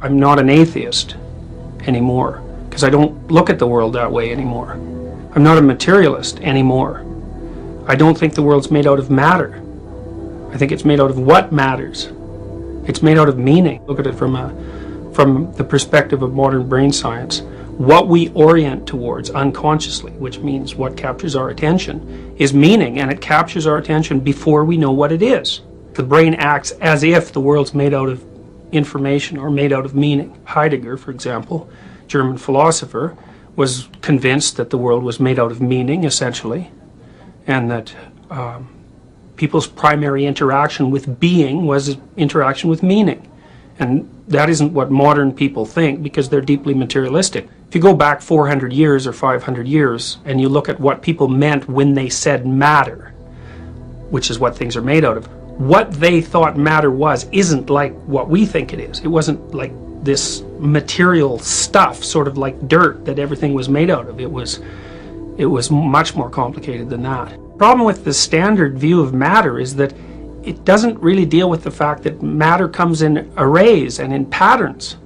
I'm not an atheist anymore, because I don't look at the world that way anymore. I'm not a materialist anymore. I don't think the world's made out of matter. I think it's made out of what matters. It's made out of meaning. Look at it from the perspective of modern brain science. What we orient towards unconsciously, which means what captures our attention, is meaning, and it captures our attention before we know what it is. The brain acts as if the world's made out of information or made out of meaning. Heidegger, for example, German philosopher, was convinced that the world was made out of meaning, essentially, and that people's primary interaction with being was interaction with meaning. And that isn't what modern people think, because they're deeply materialistic. If you go back 400 years or 500 years and you look at what people meant when they said matter, which is what things are made out of, what they thought matter was isn't like what we think it is. It wasn't like this material stuff, sort of like dirt, that everything was made out of. It was much more complicated than that. The problem with the standard view of matter is that it doesn't really deal with the fact that matter comes in arrays and in patterns.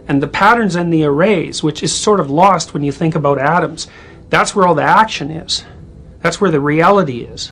And the patterns and the arrays, which is sort of lost when you think about atoms, that's where all the action is. That's where the reality is.